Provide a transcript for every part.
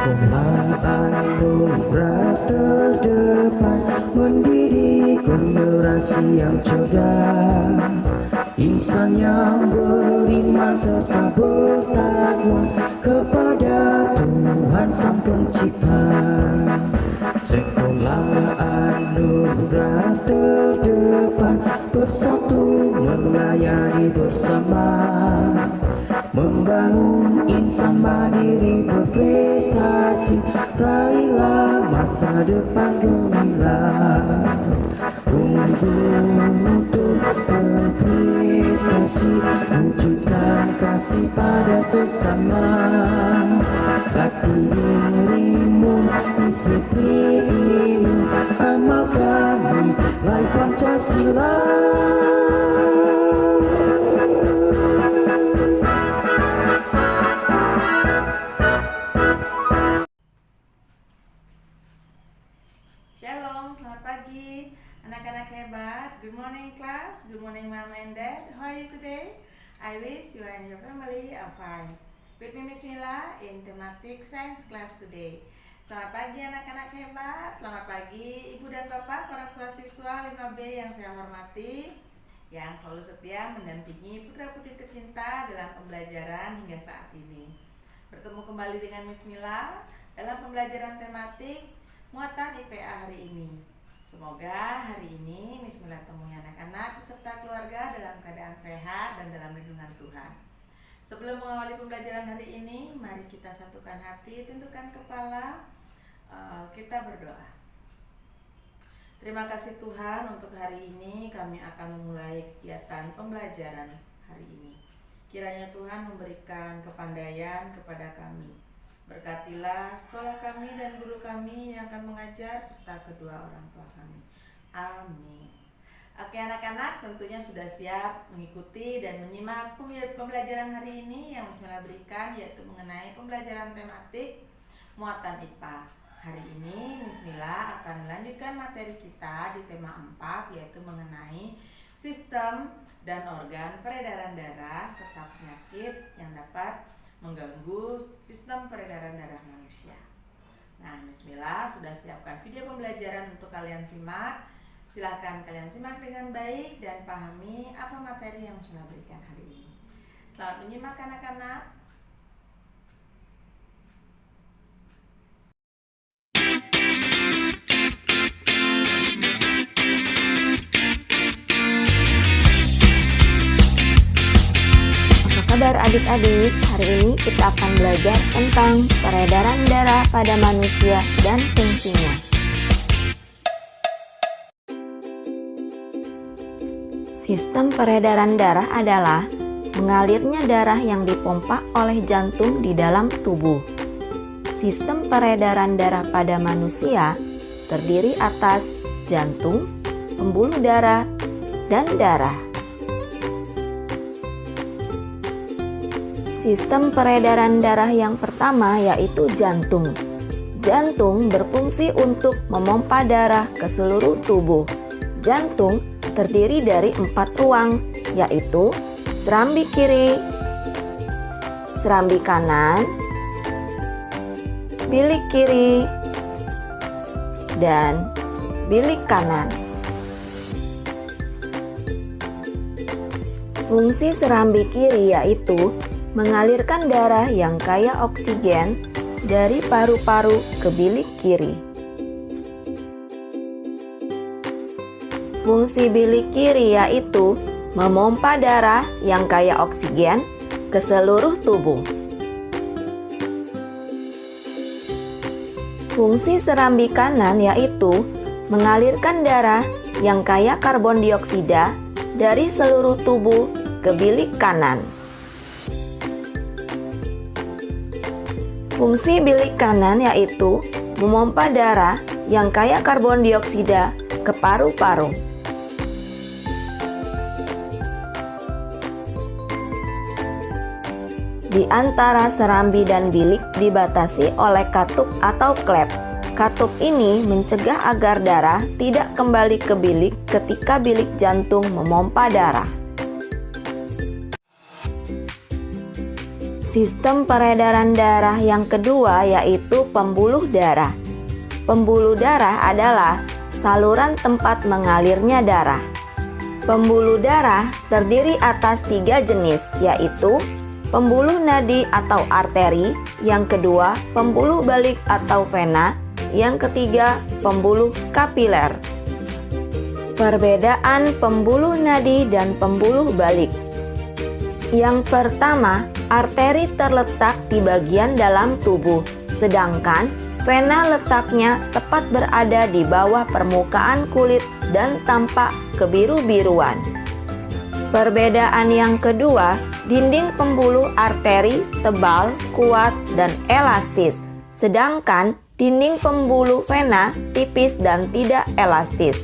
Sekolah anugerah terdepan mendidik generasi yang cerdas, insan yang beriman serta bertakwa kepada Tuhan Sang Pencipta. Sekolah anugerah terdepan bersatu melayani bersama, membangun insan mandiri berprestasi, raihlah masa depan gemilang. Untuk berprestasi, wujudkan kasih pada sesama, latih dirimu, disiplin, amalkan nilai Pancasila. Shalom, selamat pagi anak-anak hebat. Good morning class, good morning mom and dad. How are you today? I wish you and your family are fine. With me Miss Mila in thematic science class today. Selamat pagi anak-anak hebat. Selamat pagi ibu dan bapak, orang tua siswa 5B yang saya hormati, yang selalu setia mendampingi putra-putri tercinta dalam pembelajaran hingga saat ini. Bertemu kembali dengan Miss Mila dalam pembelajaran tematik muatan IPA hari ini. Semoga hari ini Miss Mila temui anak-anak beserta keluarga dalam keadaan sehat dan dalam lindungan Tuhan. Sebelum mengawali pembelajaran hari ini, mari kita satukan hati, tundukkan kepala, kita berdoa. Terima kasih Tuhan, untuk hari ini kami akan memulai kegiatan pembelajaran hari ini. Kiranya Tuhan memberikan kepandaian kepada kami. Berkatilah sekolah kami dan guru kami yang akan mengajar serta kedua orang tua kami. Amin. Oke anak-anak, tentunya sudah siap mengikuti dan menyimak pembelajaran hari ini yang Miss Mila berikan, yaitu mengenai pembelajaran tematik muatan IPA. Hari ini Miss Mila akan melanjutkan materi kita di tema 4, yaitu mengenai sistem dan organ peredaran darah serta penyakit yang dapat mengganggu sistem peredaran darah manusia. Nah, Miss Mila sudah siapkan video pembelajaran untuk kalian simak. Silahkan kalian simak dengan baik dan pahami apa materi yang Miss Mila berikan hari ini. Selamat menyimak anak-anak. Kabar adik-adik, hari ini kita akan belajar tentang peredaran darah pada manusia dan fungsinya. Sistem peredaran darah adalah mengalirnya darah yang dipompa oleh jantung di dalam tubuh. Sistem peredaran darah pada manusia terdiri atas jantung, pembuluh darah, dan darah. Sistem peredaran darah yang pertama yaitu jantung. Jantung berfungsi untuk memompa darah ke seluruh tubuh. Jantung terdiri dari 4 ruang, yaitu serambi kiri, serambi kanan, bilik kiri, dan bilik kanan. Fungsi serambi kiri yaitu mengalirkan darah yang kaya oksigen dari paru-paru ke bilik kiri. Fungsi bilik kiri yaitu memompa darah yang kaya oksigen ke seluruh tubuh. Fungsi serambi kanan yaitu mengalirkan darah yang kaya karbon dioksida dari seluruh tubuh ke bilik kanan. Fungsi bilik kanan yaitu memompa darah yang kaya karbon dioksida ke paru-paru. Di antara serambi dan bilik dibatasi oleh katup atau klep. Katup ini mencegah agar darah tidak kembali ke bilik ketika bilik jantung memompa darah. Sistem peredaran darah yang kedua yaitu pembuluh darah. Pembuluh darah adalah saluran tempat mengalirnya darah. Pembuluh darah terdiri atas 3 jenis, yaitu pembuluh nadi atau arteri, yang kedua pembuluh balik atau vena, yang ketiga pembuluh kapiler. Perbedaan pembuluh nadi dan pembuluh balik. Yang pertama, arteri terletak di bagian dalam tubuh, sedangkan vena letaknya tepat berada di bawah permukaan kulit dan tampak kebiru-biruan. Perbedaan yang kedua, dinding pembuluh arteri tebal, kuat, dan elastis, sedangkan dinding pembuluh vena tipis dan tidak elastis.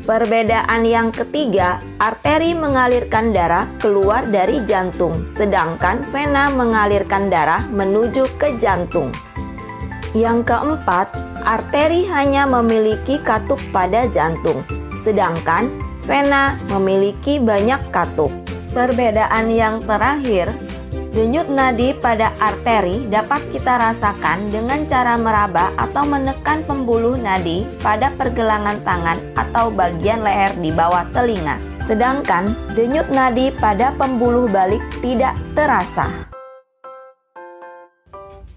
Perbedaan yang ketiga, arteri mengalirkan darah keluar dari jantung, sedangkan vena mengalirkan darah menuju ke jantung. Yang keempat, arteri hanya memiliki katup pada jantung, sedangkan vena memiliki banyak katup. Perbedaan yang terakhir, denyut nadi pada arteri dapat kita rasakan dengan cara meraba atau menekan pembuluh nadi pada pergelangan tangan atau bagian leher di bawah telinga. Sedangkan denyut nadi pada pembuluh balik tidak terasa.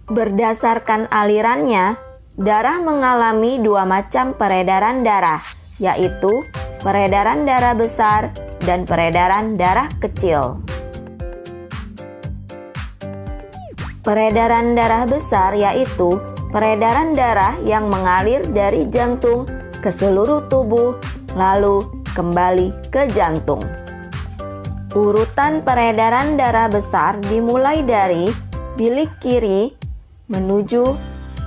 Berdasarkan alirannya, darah mengalami 2 macam peredaran darah, yaitu peredaran darah besar dan peredaran darah kecil. Peredaran darah besar yaitu peredaran darah yang mengalir dari jantung ke seluruh tubuh, lalu kembali ke jantung. Urutan peredaran darah besar dimulai dari bilik kiri menuju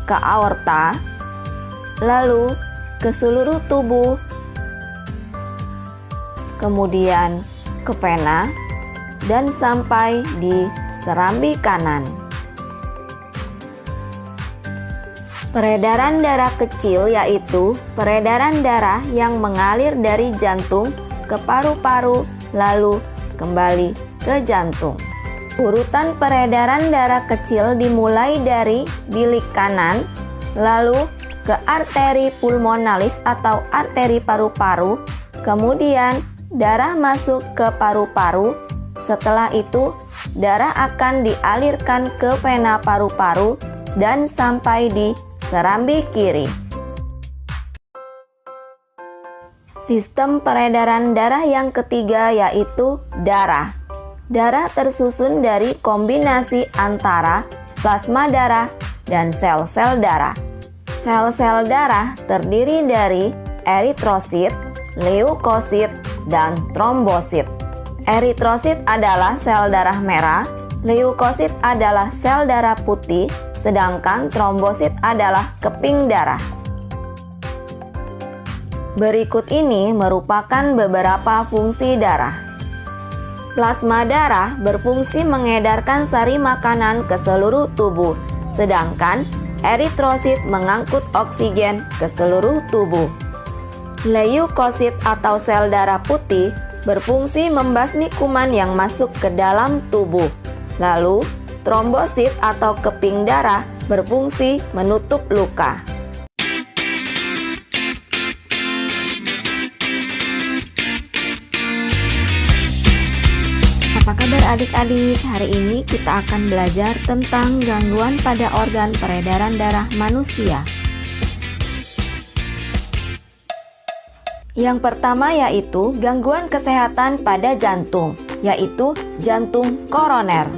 ke aorta, lalu ke seluruh tubuh, kemudian ke vena, dan sampai di serambi kanan. Peredaran darah kecil yaitu peredaran darah yang mengalir dari jantung ke paru-paru lalu kembali ke jantung. Urutan peredaran darah kecil dimulai dari bilik kanan, lalu ke arteri pulmonalis atau arteri paru-paru, kemudian darah masuk ke paru-paru. Setelah itu, darah akan dialirkan ke vena paru-paru dan sampai di serambi kiri. Sistem peredaran darah yang ketiga yaitu darah. Darah tersusun dari kombinasi antara plasma darah dan sel-sel darah. Sel-sel darah terdiri dari eritrosit, leukosit, dan trombosit. Eritrosit adalah sel darah merah, leukosit adalah sel darah putih, sedangkan trombosit adalah keping darah. Berikut ini merupakan beberapa fungsi darah. Plasma darah berfungsi mengedarkan sari makanan ke seluruh tubuh, sedangkan eritrosit mengangkut oksigen ke seluruh tubuh. Leukosit atau sel darah putih berfungsi membasmi kuman yang masuk ke dalam tubuh. Lalu, trombosit atau keping darah berfungsi menutup luka. Apa kabar adik-adik? Hari ini kita akan belajar tentang gangguan pada organ peredaran darah manusia. Yang pertama yaitu gangguan kesehatan pada jantung, yaitu jantung koroner.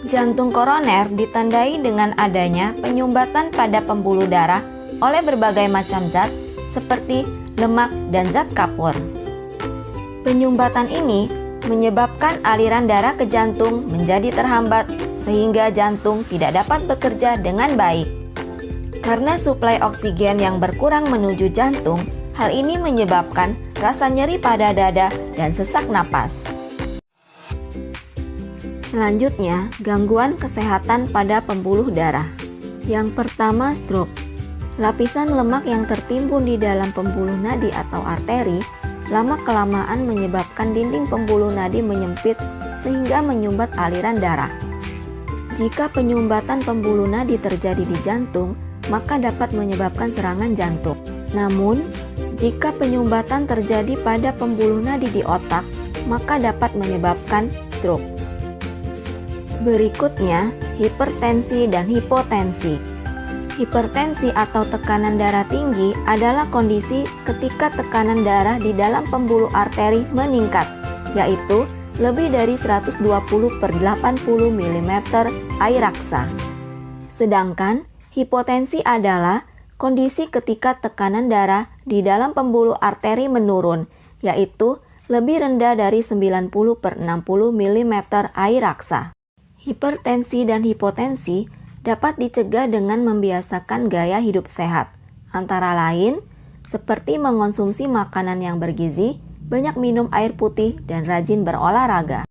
Jantung koroner ditandai dengan adanya penyumbatan pada pembuluh darah oleh berbagai macam zat seperti lemak dan zat kapur. Penyumbatan ini menyebabkan aliran darah ke jantung menjadi terhambat sehingga jantung tidak dapat bekerja dengan baik. Karena suplai oksigen yang berkurang menuju jantung, hal ini menyebabkan rasa nyeri pada dada dan sesak napas. Selanjutnya, gangguan kesehatan pada pembuluh darah. Yang pertama, stroke. Lapisan lemak yang tertimbun di dalam pembuluh nadi atau arteri lama-kelamaan menyebabkan dinding pembuluh nadi menyempit sehingga menyumbat aliran darah. Jika penyumbatan pembuluh nadi terjadi di jantung, maka dapat menyebabkan serangan jantung. Namun, jika penyumbatan terjadi pada pembuluh nadi di otak, maka dapat menyebabkan stroke. Berikutnya, hipertensi dan hipotensi. Hipertensi atau tekanan darah tinggi adalah kondisi ketika tekanan darah di dalam pembuluh arteri meningkat, yaitu lebih dari 120/80 mm air raksa. Sedangkan hipotensi adalah kondisi ketika tekanan darah di dalam pembuluh arteri menurun, yaitu lebih rendah dari 90/60 mm air raksa. Hipertensi dan hipotensi dapat dicegah dengan membiasakan gaya hidup sehat, antara lain seperti mengonsumsi makanan yang bergizi, banyak minum air putih, dan rajin berolahraga.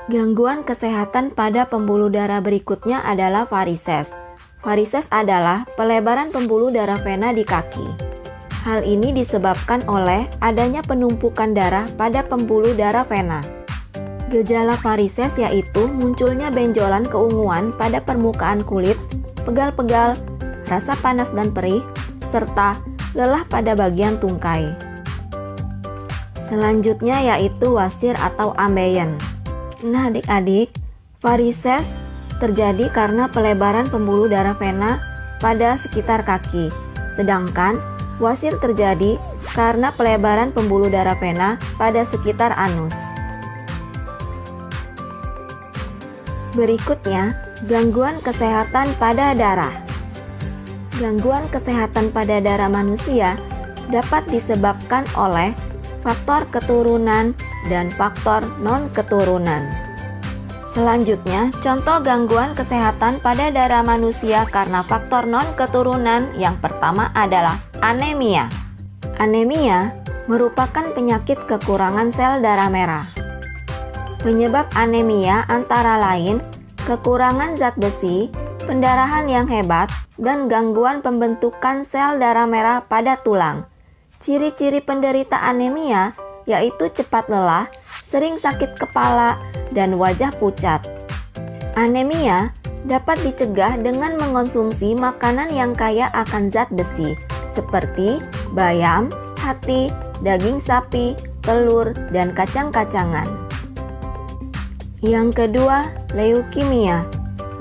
Gangguan kesehatan pada pembuluh darah berikutnya adalah varises. Varises adalah pelebaran pembuluh darah vena di kaki. Hal ini disebabkan oleh adanya penumpukan darah pada pembuluh darah vena. Gejala varises yaitu munculnya benjolan keunguan pada permukaan kulit, pegal-pegal, rasa panas dan perih, serta lelah pada bagian tungkai. Selanjutnya yaitu wasir atau ambeien. Nah adik-adik, varises terjadi karena pelebaran pembuluh darah vena pada sekitar kaki. Sedangkan wasir terjadi karena pelebaran pembuluh darah vena pada sekitar anus. Berikutnya, gangguan kesehatan pada darah. Gangguan kesehatan pada darah manusia dapat disebabkan oleh faktor keturunan dan faktor non-keturunan. Selanjutnya, contoh gangguan kesehatan pada darah manusia karena faktor non-keturunan yang pertama adalah anemia. Anemia merupakan penyakit kekurangan sel darah merah. Penyebab anemia antara lain kekurangan zat besi, pendarahan yang hebat, dan gangguan pembentukan sel darah merah pada tulang. Ciri-ciri penderita anemia yaitu cepat lelah, sering sakit kepala, dan wajah pucat. Anemia dapat dicegah dengan mengonsumsi makanan yang kaya akan zat besi, seperti bayam, hati, daging sapi, telur, dan kacang-kacangan. Yang kedua, leukemia.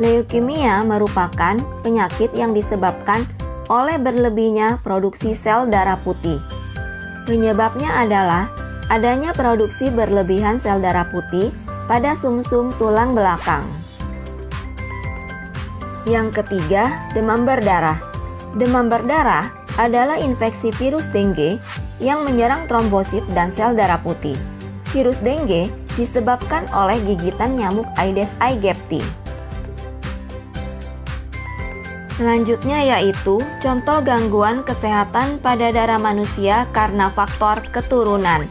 Leukemia merupakan penyakit yang disebabkan oleh berlebihnya produksi sel darah putih. Penyebabnya adalah adanya produksi berlebihan sel darah putih pada sumsum tulang belakang. Yang ketiga, demam berdarah. Demam berdarah adalah infeksi virus dengue yang menyerang trombosit dan sel darah putih. Virus dengue disebabkan oleh gigitan nyamuk Aedes aegypti. Selanjutnya yaitu contoh gangguan kesehatan pada darah manusia karena faktor keturunan.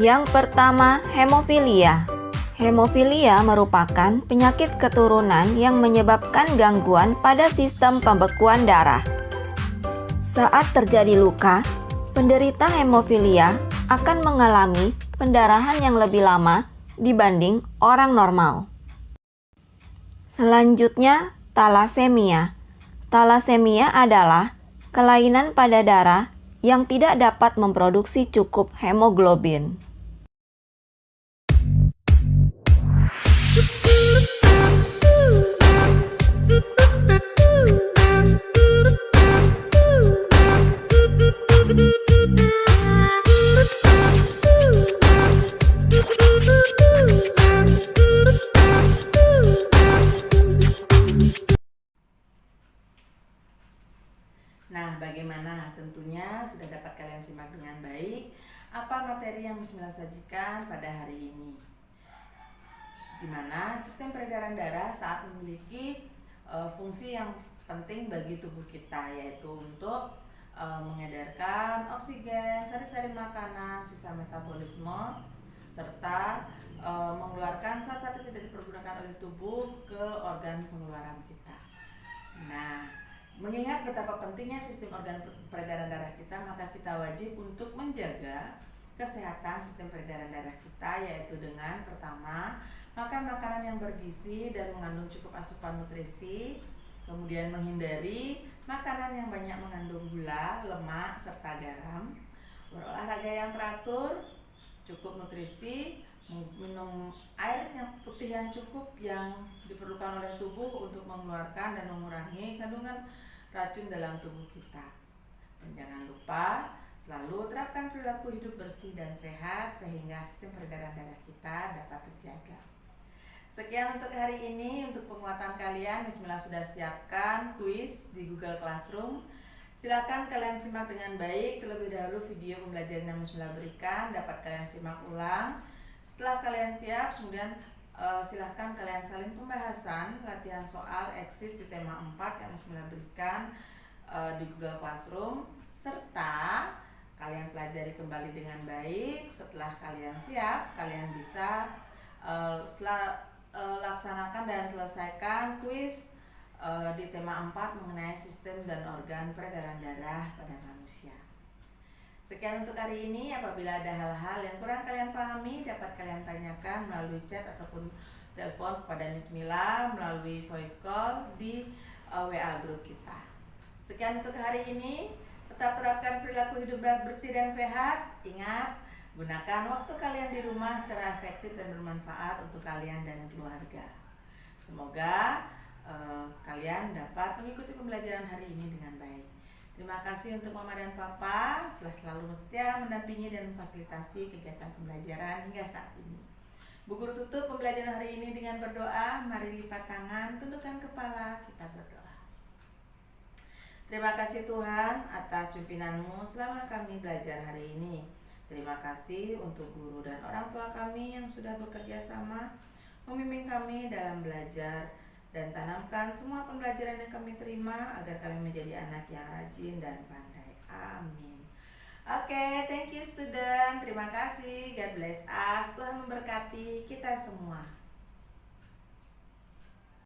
Yang pertama, hemofilia. Hemofilia merupakan penyakit keturunan yang menyebabkan gangguan pada sistem pembekuan darah. Saat terjadi luka, penderita hemofilia akan mengalami pendarahan yang lebih lama dibanding orang normal. Selanjutnya, talasemia. Talasemia adalah kelainan pada darah yang tidak dapat memproduksi cukup hemoglobin. Nah, bagaimana? Tentunya sudah dapat kalian simak dengan baik apa materi yang Bismillah sajikan pada hari ini. Di mana sistem peredaran darah saat memiliki fungsi yang penting bagi tubuh kita, yaitu untuk mengedarkan oksigen, sari-sari makanan, sisa metabolisme, serta mengeluarkan zat-zat yang tidak dipergunakan oleh tubuh ke organ pengeluaran kita. Nah, mengingat betapa pentingnya sistem organ peredaran darah kita, maka kita wajib untuk menjaga kesehatan sistem peredaran darah kita, yaitu dengan pertama, makan makanan yang bergizi dan mengandung cukup asupan nutrisi, kemudian menghindari makanan yang banyak mengandung gula, lemak, serta garam, berolahraga yang teratur, cukup nutrisi, minum air yang putih yang cukup yang diperlukan oleh tubuh untuk mengeluarkan dan mengurangi kandungan racun dalam tubuh kita. Dan jangan lupa selalu terapkan perilaku hidup bersih dan sehat sehingga sistem peredaran darah kita dapat terjaga. Sekian untuk hari ini. Untuk penguatan kalian, Bismillah sudah siapkan kuis di Google Classroom. Silakan kalian simak dengan baik. Terlebih dahulu video pembelajaran yang Bismillah berikan dapat kalian simak ulang. Setelah kalian siap, kemudian silahkan kalian salin pembahasan latihan soal eksis di tema 4 yang Bismillah berikan di Google Classroom, serta kalian pelajari kembali dengan baik. Setelah kalian siap, kalian bisa laksanakan dan selesaikan kuis di tema 4 mengenai sistem dan organ peredaran darah pada manusia. Sekian untuk hari ini. Apabila ada hal-hal yang kurang kalian pahami, dapat kalian tanyakan melalui chat ataupun telepon kepada Miss Mila melalui voice call di WA grup kita. Sekian untuk hari ini. Tetap terapkan perilaku hidup bersih dan sehat. Ingat, gunakan waktu kalian di rumah secara efektif dan bermanfaat untuk kalian dan keluarga. Semoga kalian dapat mengikuti pembelajaran hari ini dengan baik. Terima kasih untuk Mama dan Papa selalu setia mendampingi dan memfasilitasi kegiatan pembelajaran hingga saat ini. Bu Guru tutup pembelajaran hari ini dengan berdoa. Mari lipat tangan, tundukkan kepala, kita berdoa. Terima kasih Tuhan atas pimpinanmu selama kami belajar hari ini. Terima kasih untuk guru dan orang tua kami yang sudah bekerja sama membimbing kami dalam belajar, dan tanamkan semua pembelajaran yang kami terima agar kami menjadi anak yang rajin dan pandai. Amin. Oke, thank you student. Terima kasih. God bless us. Tuhan memberkati kita semua.